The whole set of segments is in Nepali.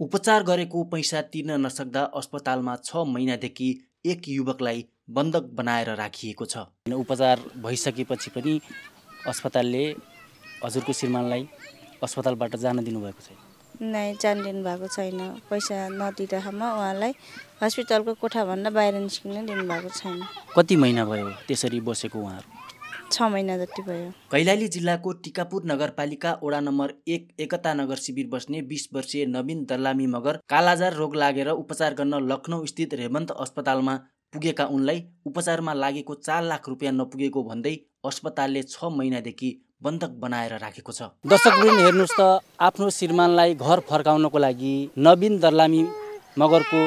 उपचार गरेको पैसा तिर्न नसक्दा अस्पतालमा 6 महिनादेखि एक युवकलाई बन्धक बनाएर राखिएको छ। उपचार भइसकेपछि पनि अस्पतालले हजुरको श्रीमानलाई अस्पतालबाट जान दिनुभएको छैन? नै, जान दिनु भएको छैन। पैसा नदिँदासम्म उहाँलाई हस्पिटलको कोठाभन्दा बाहिर निस्किन दिनुभएको छैन। कति महिना भयो त्यसरी बसेको उहाँहरू? 6 महिना जति भयो। कैलाली जिल्लाको टिकापुर नगरपालिका वडा नम्बर 1 एकता नगर शिविर बस्ने 20 वर्षीय नवीन दर्लामी मगर कालाजार रोग लागेर उपचार गर्न लखनऊ स्थित रेमन्त अस्पतालमा पुगेका उनलाई उपचारमा लागेको 4 लाख रुपियाँ नपुगेको भन्दै अस्पतालले 6 महिनादेखि बन्धक बनाएर राखेको छ। दर्शकवृन्द, हेर्नुहोस् त, आफ्नो श्रीमानलाई घर फर्काउनको लागि नवीन दर्लामी मगरको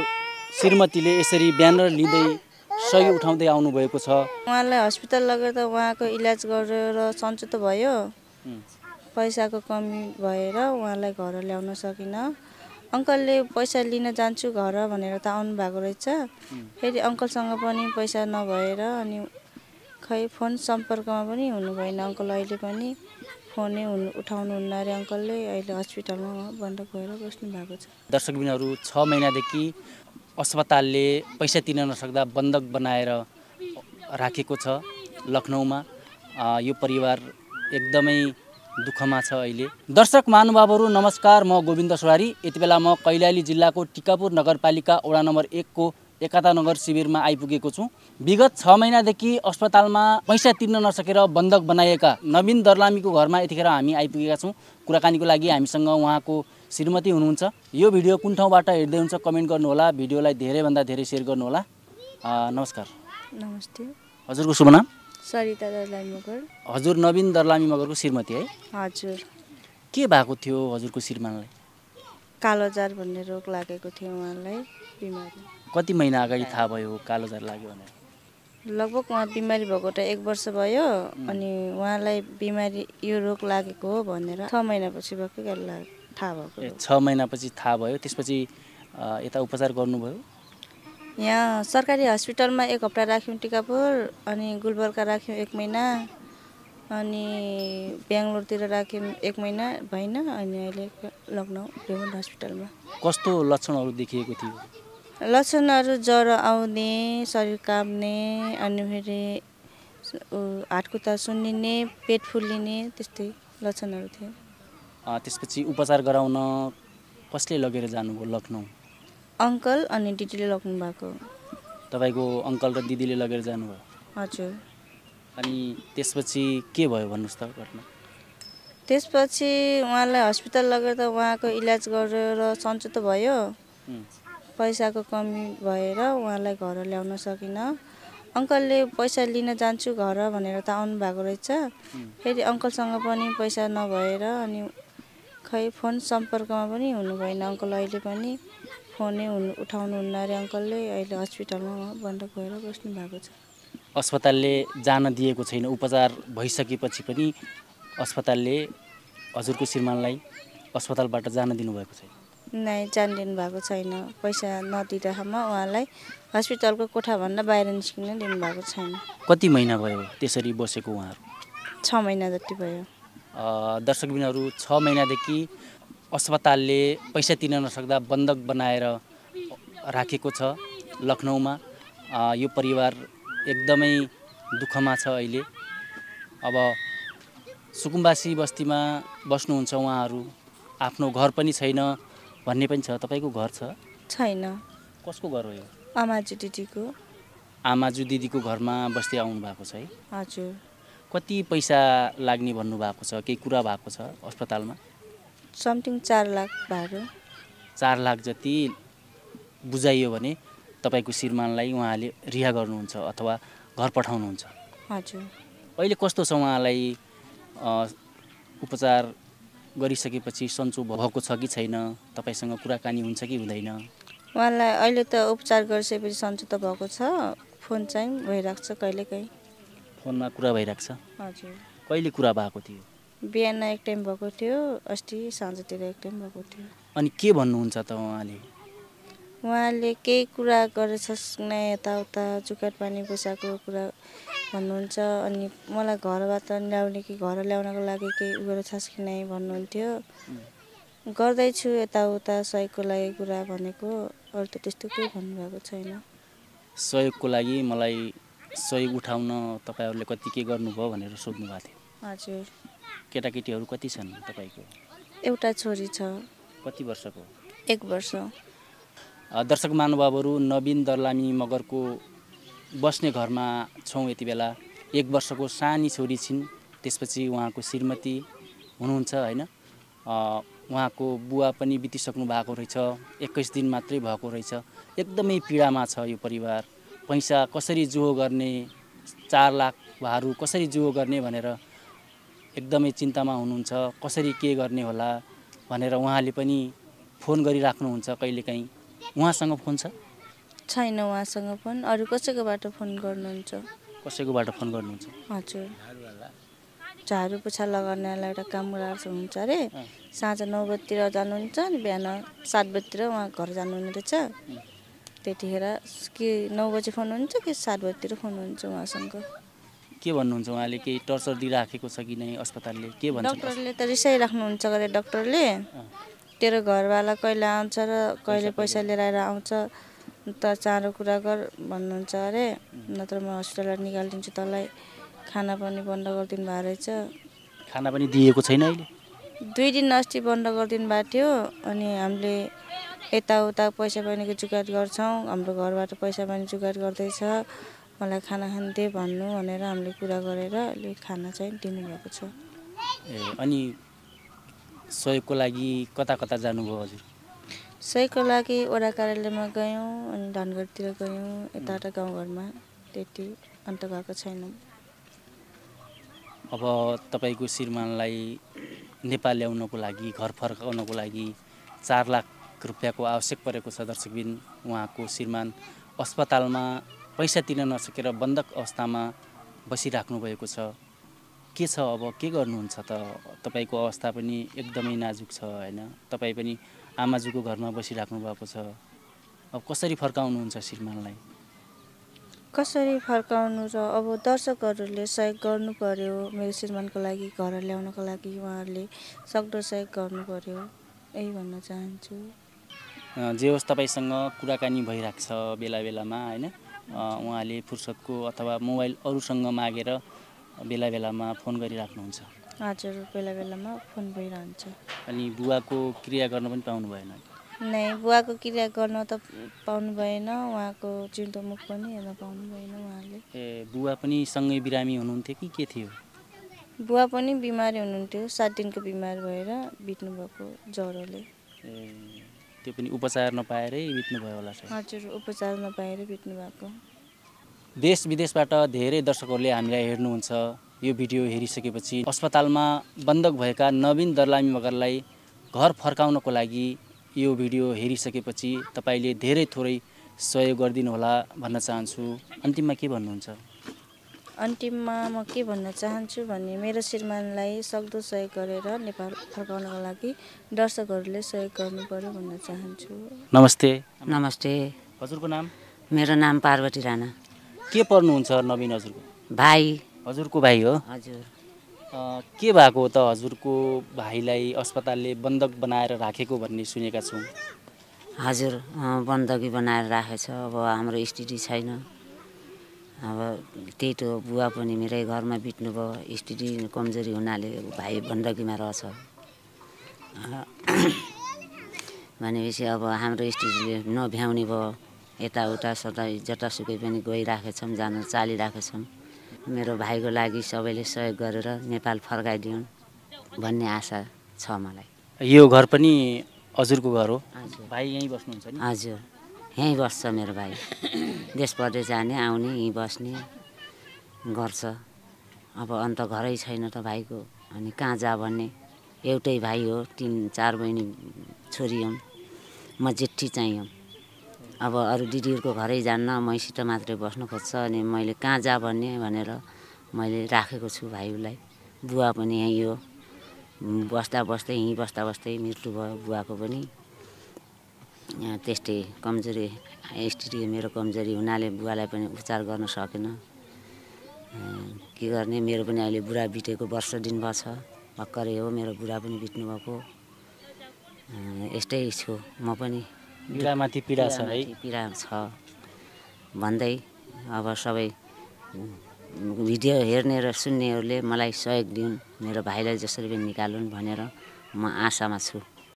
श्रीमतीले यसरी ब्यानर लिँदै सही उठाउँदै आउनु भएको छ। उहाँलाई हस्पिटल लगेर त उहाँको इलाज गरेर सन्चो त भयो, पैसाको कमी भएर उहाँलाई घर ल्याउन सकिन। अङ्कलले पैसा लिन जान्छु घर भनेर त आउनु भएको रहेछ। फेरि अङ्कलसँग पनि पैसा नभएर अनि खै फोन सम्पर्कमा पनि हुनु भएन। अङ्कल अहिले पनि फोनै उठाउनुहुन्न अरे अङ्कलले। अहिले हस्पिटलमा बन्धक भएर बस्नु भएको छ। दर्शकबिनहरू, 6 महिनादेखि अस्पतालले पैसा तिर्न नसक्दा बन्धक बनाएर राखेको छ लखनऊमा। यो परिवार एकदमै दुःखमा छ अहिले। दर्शक महानुभावहरू नमस्कार, म गोविन्द सवारी। यति बेला म कैलाली जिल्लाको टिकापुर नगरपालिका वडा नम्बर 1 को एकता नगर शिविरमा आइपुगेको छु। विगत 6 महिनादेखि अस्पतालमा पैसा तिर्न नसकेर बन्धक बनाएका नवीन दर्लामीको घरमा यतिखेर हामी आइपुगेका छौँ। कुराकानीको लागि हामीसँग उहाँको श्रीमती हुनुहुन्छ। यो भिडियो कुन ठाउँबाट हेर्दै हुन्छ कमेन्ट गर्नुहोला, भिडियोलाई धेरैभन्दा धेरै सेयर गर्नुहोला। नमस्कार। नमस्ते। हजुरको शुभ नाम? सरिता दर्लामी मगर। हजुर नवीन दर्लामी मगरको श्रीमती है? हजुर। के भएको थियो हजुरको श्रीमानलाई? कालोजार भन्ने रोग लागेको थियो उहाँलाई, बिमारी। कति महिना अगाडि थाहा भयो कालोजार लाग्यो भनेर? लगभग उहाँ बिमारी भएको त 1 वर्ष भयो। अनि उहाँलाई बिमारी यो रोग लागेको हो भनेर 6 महिनापछि भएकै थाहा भएको। 6 महिनापछि थाहा भयो, त्यसपछि यता उपचार गर्नुभयो? यहाँ सरकारी हस्पिटलमा 1 हप्ता राख्यौँ टिकापुर, अनि गुलबर्गा राख्यौँ 1 महिना, अनि बेङ्गलोरतिर राख्यौँ 1 महिना भएन। अनि अहिले लखनऊ रेमन्ड हस्पिटलमा। कस्तो लक्षणहरू देखिएको थियो? लक्षणहरू ज्वरो आउने, शरीर काप्ने, अनि फेरि हातखुट्टा सुन्निने, पेट फुल्लिने, त्यस्तै लक्षणहरू थियो। त्यसपछि उपचार गराउन कसले लगेर जानुभयो लखनऊ? अङ्कल अनि दिदीले लग्नु भएको। तपाईँको अङ्कल र दिदीले लगेर जानुभयो? हजुर। अनि त्यसपछि के भयो भन्नुहोस् त घटना? त्यसपछि उहाँलाई हस्पिटल लगेर त उहाँको इलाज गरेर सन्चो त भयो, पैसाको कमी भएर उहाँलाई घर ल्याउन सकिन। अङ्कलले पैसा लिन जान्छु घर भनेर त आउनु भएको रहेछ। फेरि अङ्कलसँग पनि पैसा नभएर अनि खै फोन सम्पर्कमा पनि हुनु भएन। अङ्कल अहिले पनि फोनै उठाउनुहुन्न अरे अङ्कलले। अहिले हस्पिटलमा बन्धक भएर बस्नु भएको छ। अस्पतालले जान दिएको छैन। उपचार भइसकेपछि पनि अस्पतालले हजुरको श्रीमानलाई अस्पतालबाट जान दिनुभएको छैन? नै, जान दिनु भएको छैन। पैसा नदिँदासम्म उहाँलाई हस्पिटलको कोठाभन्दा बाहिर निस्किन दिनुभएको छैन। कति महिना भयो त्यसरी बसेको उहाँहरू? 6 महिना जति भयो। दर्शकबिनहरू, 6 महिनादेखि अस्पतालले पैसा तिर्न नसक्दा बन्धक बनाएर राखेको छ लखनऊमा। यो परिवार एकदमै दुःखमा छ अहिले। अब सुकुम्बासी बस्तीमा बस्नुहुन्छ उहाँहरू, आफ्नो घर पनि छैन भन्ने पनि छ। तपाईँको घर छ? छैन। कसको घर हो यो? आमाजु दिदीको। आमाजु दिदीको घरमा बस्दै आउनु भएको छ है? हजुर। कति पैसा लाग्ने भन्नुभएको छ? केही कुरा भएको छ अस्पतालमा? समथिङ 4 लाख भाडो। 4 लाख जति बुझाइयो भने तपाईँको श्रीमानलाई उहाँले रिहा गर्नुहुन्छ अथवा घर पठाउनुहुन्छ? हजुर। अहिले कस्तो छ उहाँलाई? उपचार गरिसकेपछि सन्चो भएको छ कि छैन? तपाईँसँग कुराकानी हुन्छ कि हुँदैन? उहाँलाई अहिले त उपचार गरिसकेपछि सन्चो त भएको छ। फोन चाहिँ भइरहेको छ कहिलेकाहीँ। फोनमा कुरा भइरहेको छ? हजुर। कहिले कुरा भएको थियो? बिहान 1 टाइम भएको थियो, अस्ति साँझतिर 1 टाइम भएको थियो। अनि के भन्नुहुन्छ त उहाँले? उहाँले केही कुरा गरेछस् नै, यताउता जुकाट पानी पैसाको कुरा भन्नुहुन्छ। अनि मलाई घरबाट ल्याउने कि घर ल्याउनको लागि केही गरेछस् कि नै भन्नुहुन्थ्यो। गर्दैछु यताउता सहयोगको लागि कुरा भनेको, अरू त त्यस्तो केही भन्नुभएको छैन। सहयोगको लागि मलाई सहयोग उठाउन तपाईँहरूले कति के गर्नुभयो भनेर सोध्नु भएको थियो। हजुर। केटाकेटीहरू कति छन् तपाईँको? एउटा छोरी छ। कति वर्षको? 1 वर्ष। दर्शक महानुभावहरू, नवीन दर्लामी मगरको बस्ने घरमा छौँ यति बेला। 1 वर्षको सानी छोरी छिन्। त्यसपछि उहाँको श्रीमती हुनुहुन्छ होइन। उहाँको बुवा पनि बितिसक्नु भएको रहेछ। 21 दिन मात्रै भएको रहेछ। एकदमै पीडामा छ यो परिवार। पैसा कसरी जोहो गर्ने, 4 लाख भारू कसरी जोहो गर्ने भनेर एकदमै चिन्तामा हुनुहुन्छ। कसरी के गर्ने होला भनेर उहाँले पनि फोन गरिराख्नुहुन्छ कहिलेकाहीँ। उहाँसँग फोन छ? छैन उहाँसँग फोन। अरू कसैकोबाट फोन गर्नुहुन्छ? कसैकोबाट फोन गर्नुहुन्छ? हजुर। झाडु पोछा लगाउनेलाई एउटा काम हुनुहुन्छ अरे। साँझ 9 बजीतिर जानुहुन्छ अनि बिहान 7 बजीतिर उहाँ घर जानुहुने रहेछ। त्यतिखेर कि 9 बजी फोन हुन्छ कि 7 बजीतिर फोन हुन्छ उहाँसँग। के भन्नुहुन्छ उहाँले? केही टर्चर दिइराखेको छ कि नै अस्पतालले? के भन्छ? डक्टरले त रिसाइराख्नुहुन्छ गरे डक्टरले। तेरो घरवाला कहिले आउँछ र कहिले पैसा लिएर आएर आउँछ त चाँडो कुरा गर भन्नुहुन्छ अरे। नत्र म हस्पिटलबाट निकालिदिन्छु तँलाई। खाना पनि बन्द गरिदिनु भएको रहेछ। खाना पनि दिएको छैन अहिले? 2 दिन अस्ति बन्द गरिदिनु भएको थियो। अनि हामीले यताउता पैसा पानीको जुगाड गर्छौँ। हाम्रो घरबाट पैसा पानी जुगाड गर्दैछ। मलाई खाना खान दे भन्नु भनेर हामीले कुरा गरेर अहिले खाना चाहिँ दिनुभएको छ। अनि सहयोगको लागि कता कता जानुभयो हजुर? सहयोगको लागि वडा कार्यालयमा गयौँ, अनि धनगढीतिर गयौँ, यताउता गाउँघरमा। त्यति अन्त गएको छैनौँ। अब तपाईँको श्रीमानलाई नेपाल ल्याउनको लागि, घर फर्काउनको लागि 4 लाख रुपियाँको आवश्यक परेको छ। दर्शकबिन, उहाँको श्रीमान अस्पतालमा पैसा तिर्न नसकेर बन्धक अवस्थामा बसिराख्नु भएको छ। के छ अब के गर्नुहुन्छ त? तपाईँको अवस्था पनि एकदमै नाजुक छ होइन। तपाईँ पनि आमाजुको घरमा बसिराख्नु भएको छ। अब कसरी फर्काउनुहुन्छ श्रीमानलाई? कसरी फर्काउनु र अब दर्शकहरूले सहयोग गर्नु पर्यो। मेरो श्रीमानको लागि घर ल्याउनको लागि उहाँहरूले सक्दो सहयोग गर्नु पर्यो, यही भन्न चाहन्छु। जे होस्, तपाईँसँग कुराकानी भइरहेको छ बेला बेलामा होइन। उहाँले फुर्सदको अथवा मोबाइल अरूसँग मागेर बेला बेलामा फोन गरिराख्नुहुन्छ? हजुर, बेला बेलामा फोन भइरहन्छ। अनि बुवाको क्रिया गर्न पनि पाउनु भएन? नै, बुवाको क्रिया गर्न त पाउनु भएन। उहाँको जिउँदो मुख पनि हेर्न पाउनु भएन उहाँले। बुवा पनि सँगै बिरामी हुनुहुन्थ्यो कि के थियो? बुवा पनि बिमारी हुनुहुन्थ्यो। 7 दिनको बिमार भएर बित्नुभएको ज्वरोले। त्यो पनि उपचार नपाएरै बित्नुभयो होला सायद। हजुर, उपचार नपाएर बित्नुभएको। देश विदेशबाट धेरै दर्शकहरूले हामीलाई हेर्नुहुन्छ। यो भिडियो हेरिसकेपछि अस्पतालमा बन्धक भएका नवीन दर्लामी मगरलाई घर फर्काउनको लागि यो भिडियो हेरिसकेपछि तपाईँले धेरै थोरै सहयोग गरिदिनु होला भन्न चाहन्छु। अन्तिममा के भन्नुहुन्छ? अन्तिममा म के भन्न चाहन्छु भने मेरो श्रीमानलाई सक्दो सहयोग गरेर नेपाल फर्काउनको लागि दर्शकहरूले सहयोग गर्नु पर्यो भन्न चाहन्छु। नमस्ते। नमस्ते। हजुरको नाम? मेरो नाम पार्वती राणा। के पर्नुहुन्छ नवीन हजुरको? भाइ। हजुरको भाइ हो? हजुर। के भएको त हजुरको भाइलाई अस्पतालले बन्धक बनाएर राखेको भन्ने सुनेका छौँ। हजुर, बन्दकी बनाएर राखेछ। अब हाम्रो स्थिति छैन। अब त्यही त बुवा पनि मेरै घरमा बित्नुभयो। स्थिति कमजोरी हुनाले भाइ बन्दकीमा रहेछ। भनेपछि अब हाम्रो स्थितिले नभ्याउने भयो। यताउता सधैँ जतासुकै पनि गइराखेछौँ, जान चालिराखेछौँ। मेरो भाइको लागि सबैले सहयोग गरेर नेपाल फर्काइदिउन् भन्ने आशा छ मलाई। यो घर पनि हजुरको घर हो? हजुर। भाइ यहीँ बस्नुहुन्छ नि? हजुर, यहीँ बस्छ मेरो भाइ। देश परदेश जाने आउने यहीँ बस्ने गर्छ। अब अन्त घरै छैन त भाइको, अनि कहाँ जा भन्ने। एउटै भाइ हो, 3-4 बहिनी छोरी हौँ। म जेठी चाहिँ हौँ। अब अरू दिदीहरूको घरै जान्न, मैसित मात्रै बस्नु खोज्छ। अनि मैले कहाँ जा भन्ने भनेर मैले राखेको छु भाइलाई। बुवा पनि यहीँ हो। बस्दा बस्दै यहीँ बस्दा बस्दै मृत्यु भयो बुवाको पनि। त्यस्तै कमजोरी स्थिति मेरो कमजोरी हुनाले बुवालाई पनि उपचार गर्न सकेन। के गर्ने, मेरो पनि अहिले बुढा बितेको वर्ष दिन भयो छ। भर्खरै हो मेरो बुढा पनि बित्नुभएको। यस्तै छु म पनि पीडामाथि पीडा छ है। पीडा छ भन्दै अब सबै भिडियो हेर्ने र सुन्नेहरूले मलाई सहयोग दिउन्, मेरो भाइलाई जसरी पनि निकालुन् भनेर म आशामा छु।